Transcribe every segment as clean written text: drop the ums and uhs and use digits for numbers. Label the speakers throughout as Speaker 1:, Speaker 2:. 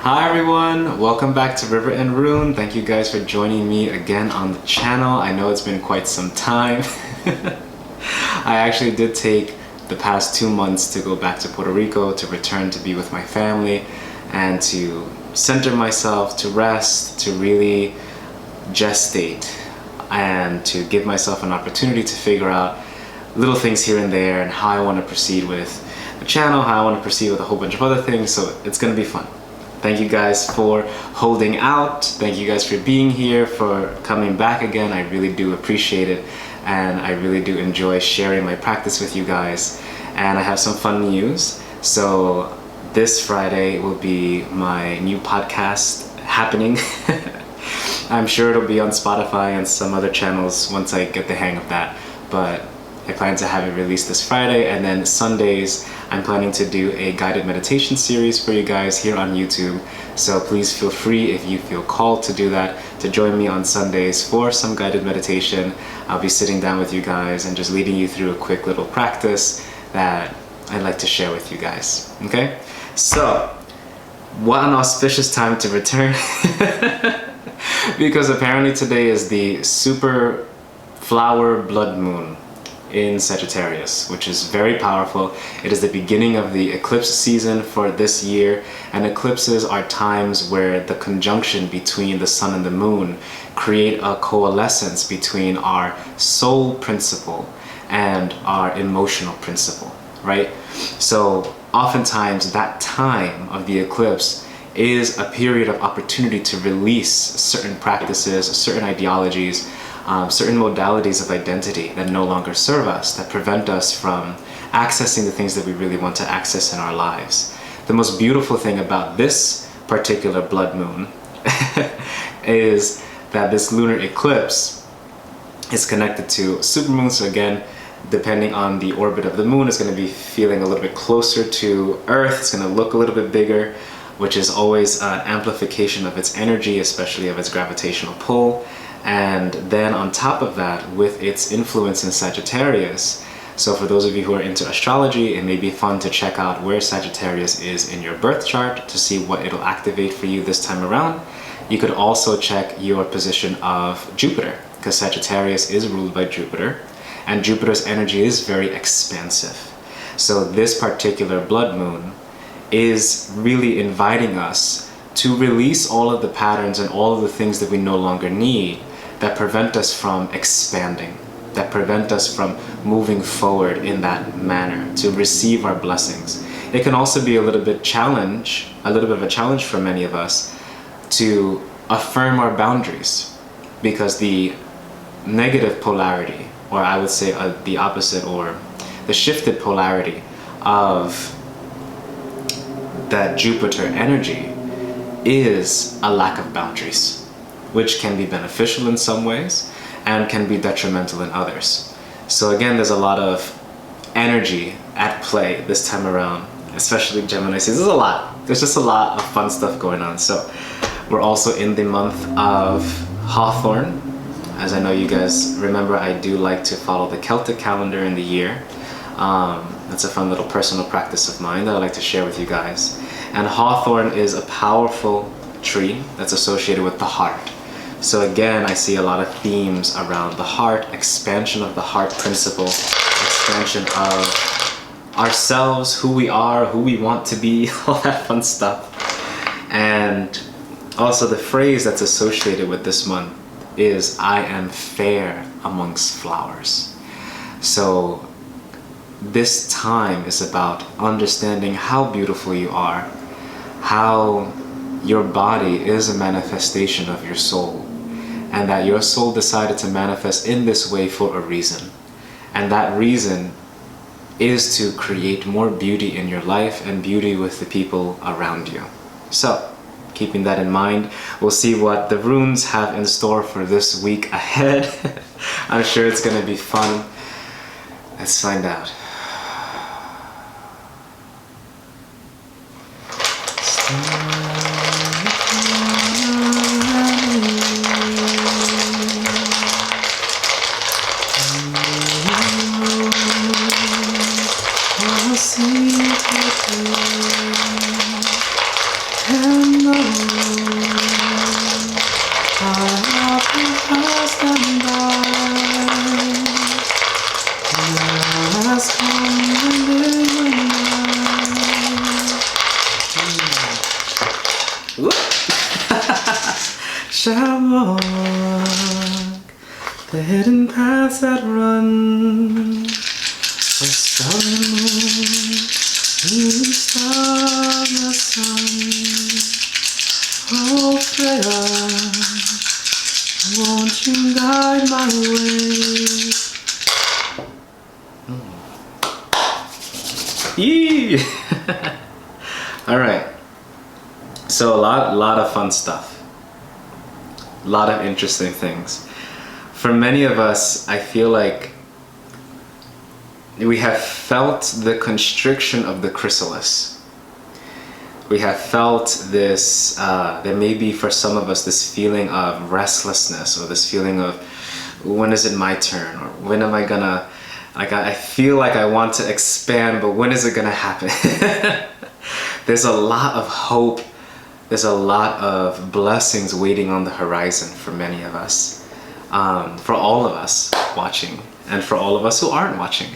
Speaker 1: Hi everyone, welcome back to River and Rune. Thank you guys for joining me again on the channel. I know it's been quite some time. I actually did take the past 2 months to go back to Puerto Rico to return to be with my family and to center myself, to rest, to really gestate, and to give myself an opportunity to figure out little things here and there and how I want to proceed with the channel, how I want to proceed with a whole bunch of other things. So it's going to be fun. Thank you guys for holding out. Thank you guys for being here, for coming back again. I really do appreciate it, and I really do enjoy sharing my practice with you guys. And I have some fun news. So this Friday will be my new podcast happening. I'm sure it'll be on Spotify and some other channels once I get the hang of that, but I plan to have it released this Friday, and then Sundays I'm planning to do a guided meditation series for you guys here on YouTube. So please feel free, if you feel called to do that, to join me on Sundays for some guided meditation. I'll be sitting down with you guys and just leading you through a quick little practice that I'd like to share with you guys. Okay? So, what an auspicious time to return. Because apparently today is the super flower blood moon in Sagittarius, which is very powerful. It is the beginning of the eclipse season for this year, and eclipses are times where the conjunction between the sun and the moon create a coalescence between our soul principle and our emotional principle, right? So oftentimes that time of the eclipse is a period of opportunity to release certain practices, certain ideologies, certain modalities of identity that no longer serve us, that prevent us from accessing the things that we really want to access in our lives. The most beautiful thing about this particular blood moon is that this lunar eclipse is connected to supermoon. So again, depending on the orbit of the moon, it's going to be feeling a little bit closer to Earth. It's going to look a little bit bigger, which is always an amplification of its energy, especially of its gravitational pull. And then on top of that, with its influence in Sagittarius, so for those of you who are into astrology, it may be fun to check out where Sagittarius is in your birth chart to see what it'll activate for you this time around. You could also check your position of Jupiter, because Sagittarius is ruled by Jupiter, and Jupiter's energy is very expansive. So this particular blood moon is really inviting us to release all of the patterns and all of the things that we no longer need, that prevent us from expanding, that prevent us from moving forward in that manner to receive our blessings. It can also be a little bit of a challenge for many of us to affirm our boundaries, because the negative polarity, or I would say the opposite, or the shifted polarity of that Jupiter energy is a lack of boundaries, which can be beneficial in some ways and can be detrimental in others. So again, there's a lot of energy at play this time around, especially Gemini season. There's just a lot of fun stuff going on. So we're also in the month of Hawthorn. As I know you guys remember, I do like to follow the Celtic calendar in the year. That's a fun little personal practice of mine that I like to share with you guys. And Hawthorn is a powerful tree that's associated with the heart. So again, I see a lot of themes around the heart, expansion of the heart principle, expansion of ourselves, who we are, who we want to be, all that fun stuff. And also the phrase that's associated with this month is, I am fair amongst flowers. So this time is about understanding how beautiful you are, how your body is a manifestation of your soul, and that your soul decided to manifest in this way for a reason. And that reason is to create more beauty in your life and beauty with the people around you. So, keeping that in mind, we'll see what the runes have in store for this week ahead. I'm sure it's going to be fun. Let's find out. And the far past and by, has come in the night. Shall walk the hidden paths that run for sun and moon, moon, star, the sun. Oh, Freya, won't you guide my way? Yee! All right. So a lot of fun stuff. A lot of interesting things. For many of us, I feel like we have felt the constriction of the chrysalis. We have felt this, there may be for some of us this feeling of restlessness, or this feeling of, when is it my turn? Or when am I gonna, like, I feel like I want to expand, but when is it gonna happen? There's a lot of hope. There's a lot of blessings waiting on the horizon for many of us, for all of us watching, and for all of us who aren't watching.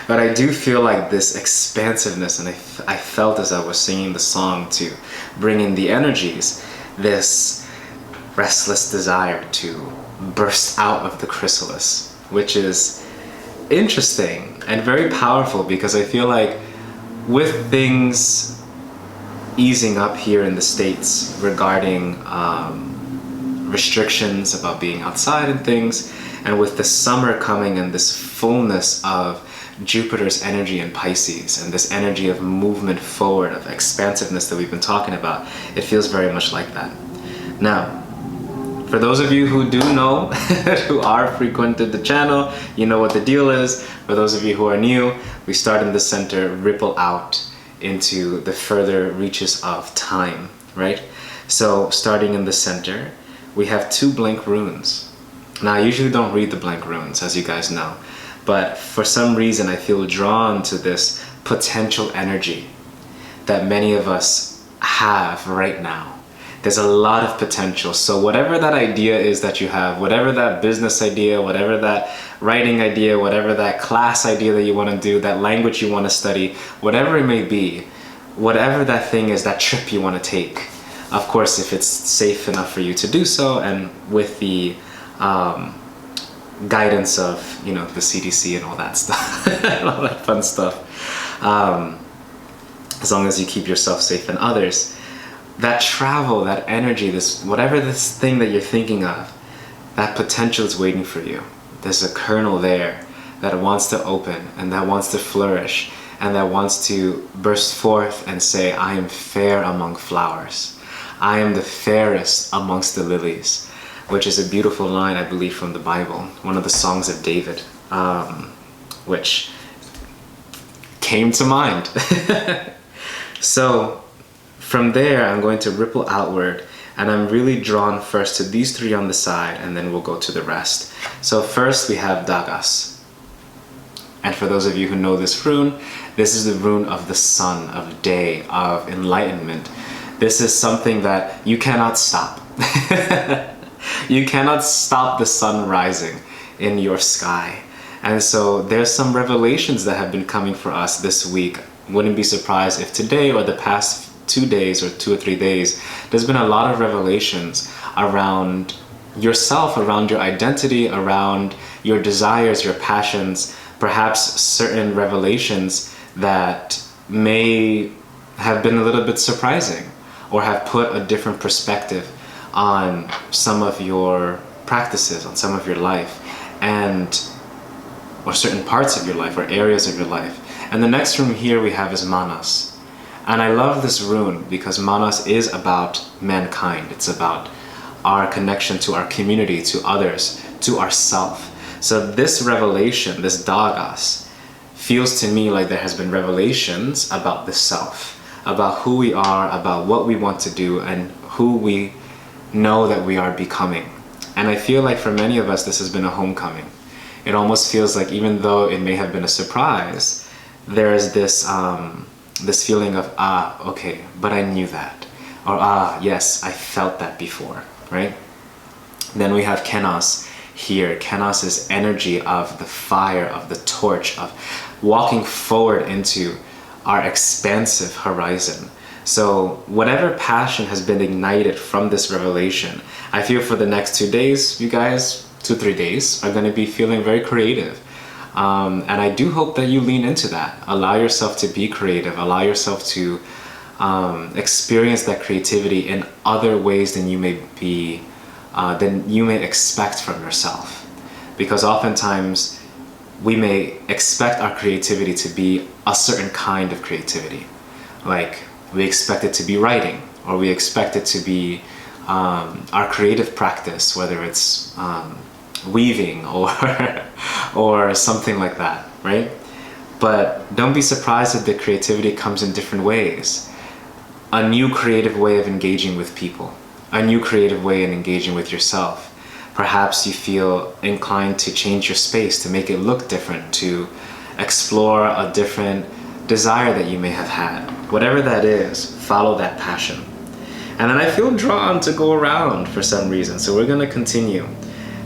Speaker 1: But I do feel like this expansiveness, and I felt as I was singing the song to bring in the energies, this restless desire to burst out of the chrysalis, which is interesting and very powerful, because I feel like with things easing up here in the States regarding restrictions about being outside and things, and with the summer coming and this fullness of Jupiter's energy in Pisces and this energy of movement forward, of expansiveness that we've been talking about, it feels very much like that. Now, for those of you who do know, who are frequented the channel, you know what the deal is. For those of you who are new, we start in the center, ripple out into the further reaches of time, right? So starting in the center, we have 2 blank runes. Now I usually don't read the blank runes, as you guys know, but for some reason I feel drawn to this potential energy that many of us have right now. There's a lot of potential. So whatever that idea is that you have, whatever that business idea, whatever that writing idea, whatever that class idea that you want to do, that language you want to study, whatever it may be, whatever that thing is, that trip you want to take, of course, if it's safe enough for you to do so, and with the guidance of, you know, the CDC and all that stuff, and all that fun stuff, as long as you keep yourself safe and others, that travel, that energy, this whatever this thing that you're thinking of, that potential is waiting for you. There's a kernel there that wants to open, and that wants to flourish, and that wants to burst forth and say, I am fair among flowers. I am the fairest amongst the lilies, which is a beautiful line, I believe, from the Bible, one of the songs of David, which came to mind. So from there, I'm going to ripple outward, and I'm really drawn first to these 3 on the side, and then we'll go to the rest. So first we have Dagas. And for those of you who know this rune, this is the rune of the sun, of day, of enlightenment. This is something that you cannot stop. You cannot stop the sun rising in your sky. And so there's some revelations that have been coming for us this week. Wouldn't be surprised if today or the past 2 days or 2 or 3 days, there's been a lot of revelations around yourself, around your identity, around your desires, your passions, perhaps certain revelations that may have been a little bit surprising, or have put a different perspective on some of your practices, on some of your life, and or certain parts of your life, or areas of your life. And the next rune here we have is Manas. And I love this rune because Manas is about mankind. It's about our connection to our community, to others, to ourself. So this revelation, this Dagas, feels to me like there has been revelations about the self, about who we are, about what we want to do, and who we know that we are becoming. And I feel like for many of us, this has been a homecoming. It almost feels like, even though it may have been a surprise, there is this this feeling of, okay, but I knew that. Or, yes, I felt that before, right? Then we have Kenos here. Kenos is energy of the fire, of the torch, of walking forward into our expansive horizon. So whatever passion has been ignited from this revelation, I feel for the next 2 days, you guys, 2-3 days, are going to be feeling very creative. And I do hope that you lean into that. Allow yourself to be creative. Allow yourself to experience that creativity in other ways than you may expect from yourself. Because oftentimes we may expect our creativity to be a certain kind of creativity. Like we expect it to be writing, or we expect it to be our creative practice, whether it's weaving or something like that, right? But don't be surprised if the creativity comes in different ways. A new creative way of engaging with people, a new creative way in engaging with yourself. Perhaps you feel inclined to change your space, to make it look different, to explore a different desire that you may have had. Whatever that is, follow that passion. And then I feel drawn to go around for some reason, so we're gonna continue.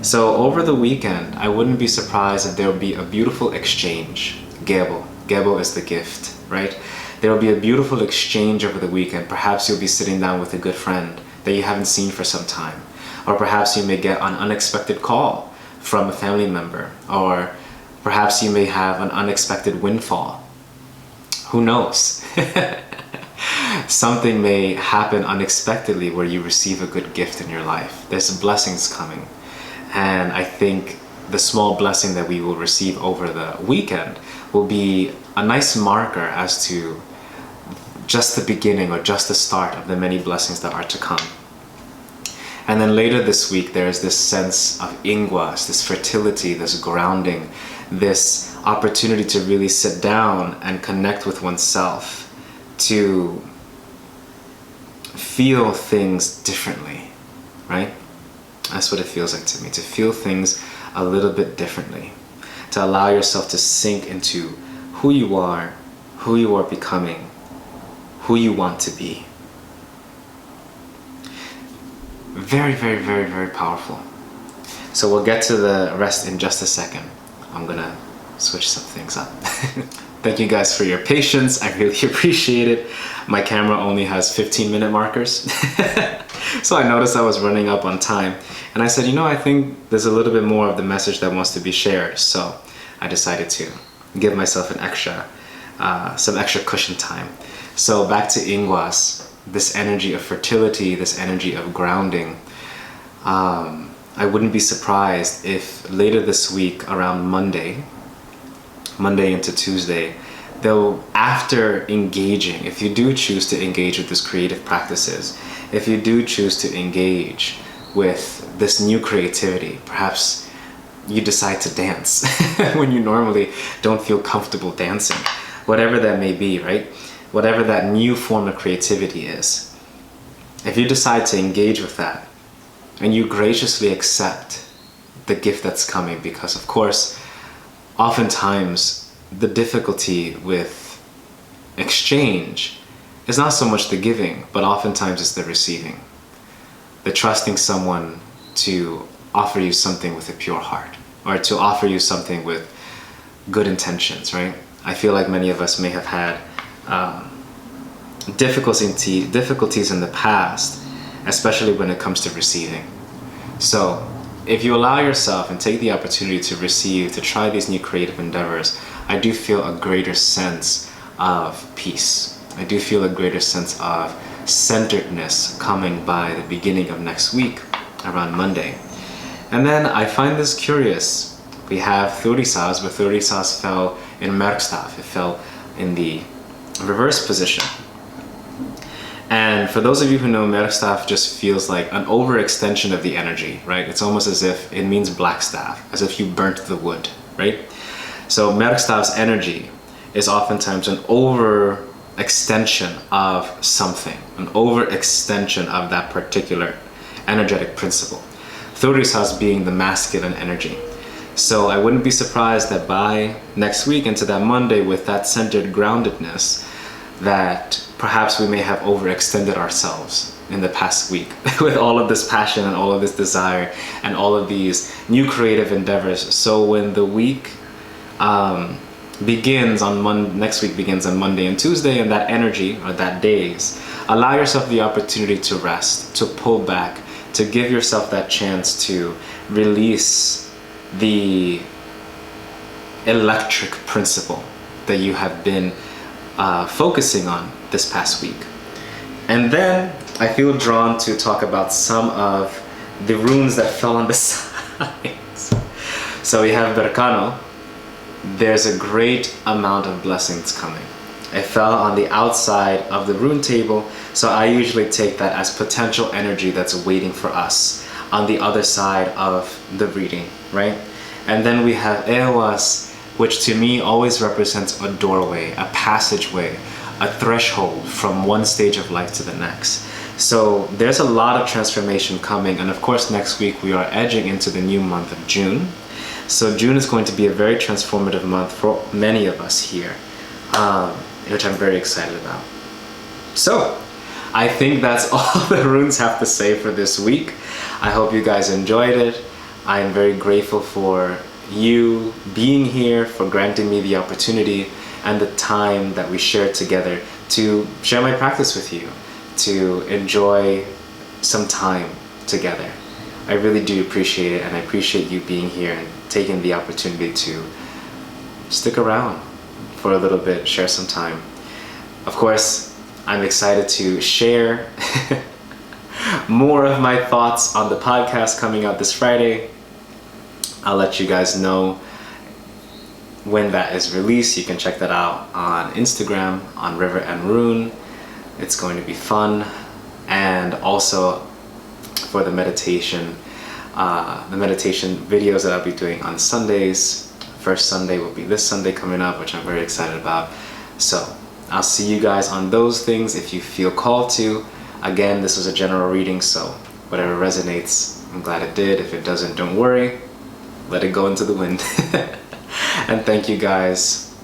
Speaker 1: So over the weekend, I wouldn't be surprised if there will be a beautiful exchange. Gebo. Gebo is the gift, right? There will be a beautiful exchange over the weekend. Perhaps you'll be sitting down with a good friend that you haven't seen for some time. Or perhaps you may get an unexpected call from a family member. Or perhaps you may have an unexpected windfall. Who knows? Something may happen unexpectedly where you receive a good gift in your life. There's blessings coming. And I think the small blessing that we will receive over the weekend will be a nice marker as to just the beginning or just the start of the many blessings that are to come. And then later this week, there's this sense of ingwas, this fertility, this grounding, this opportunity to really sit down and connect with oneself, to feel things differently, right? That's what it feels like to me, to feel things a little bit differently, to allow yourself to sink into who you are becoming, who you want to be. Very, very, very, very powerful. So we'll get to the rest in just a second. I'm gonna switch some things up. Thank you guys for your patience. I really appreciate it. My camera only has 15-minute markers. So I noticed I was running up on time. And I said, I think there's a little bit more of the message that wants to be shared. So I decided to give myself some extra cushion time. So back to ingwas, this energy of fertility, this energy of grounding. I wouldn't be surprised if later this week, around Monday into Tuesday, though, after engaging, if you do choose to engage with these creative practices, if you do choose to engage with this new creativity, perhaps you decide to dance when you normally don't feel comfortable dancing, whatever that may be, right? Whatever that new form of creativity is. If you decide to engage with that and you graciously accept the gift that's coming, because of course, oftentimes the difficulty with exchange is not so much the giving, but oftentimes it's the receiving. The trusting someone to offer you something with a pure heart, or to offer you something with good intentions, right? I feel like many of us may have had difficulties in the past, especially when it comes to receiving. So if you allow yourself and take the opportunity to receive, to try these new creative endeavors, I do feel a greater sense of peace. I do feel a greater sense of centeredness coming by the beginning of next week, around Monday. And then I find this curious. We have Thurisaz, but Thurisaz fell in Merkstav. It fell in the reverse position. And for those of you who know, Merkstav just feels like an overextension of the energy, right? It's almost as if it means black staff, as if you burnt the wood, right? So Merkstav's energy is oftentimes an overextension of something, an overextension of that particular energetic principle. Thurisaz being the masculine energy. So I wouldn't be surprised that by next week into that Monday, with that centered groundedness, that perhaps we may have overextended ourselves in the past week with all of this passion and all of this desire and all of these new creative endeavors. So when the week begins on next week begins on Monday and Tuesday, and that energy or that days, allow yourself the opportunity to rest, to pull back, to give yourself that chance to release the electric principle that you have been focusing on this past week. And then I feel drawn to talk about some of the runes that fell on the sides. So we have Berkano. There's a great amount of blessings coming. It fell on the outside of the rune table, so I usually take that as potential energy that's waiting for us on the other side of the reading, right? And then we have Ewas, which to me always represents a doorway, a passageway, a threshold from one stage of life to the next. So there's a lot of transformation coming, and of course next week we are edging into the new month of June. So June is going to be a very transformative month for many of us here, which I'm very excited about. So I think that's all the runes have to say for this week. I hope you guys enjoyed it. I am very grateful for you being here, for granting me the opportunity and the time that we shared together to share my practice with you, to enjoy some time together. I really do appreciate it, and I appreciate you being here and taking the opportunity to stick around for a little bit, share some time. Of course, I'm excited to share more of my thoughts on the podcast coming out this Friday. I'll let you guys know when that is released. You can check that out on Instagram, on River and Rune. It's going to be fun. And also for the meditation videos that I'll be doing on Sundays. First Sunday will be this Sunday coming up, which I'm very excited about. So I'll see you guys on those things if you feel called to. Again, this was a general reading, so whatever resonates, I'm glad it did. If it doesn't, don't worry. Let it go into the wind. And thank you guys.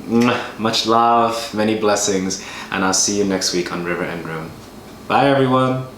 Speaker 1: Much love, many blessings, and I'll see you next week on River and Rune. Bye everyone.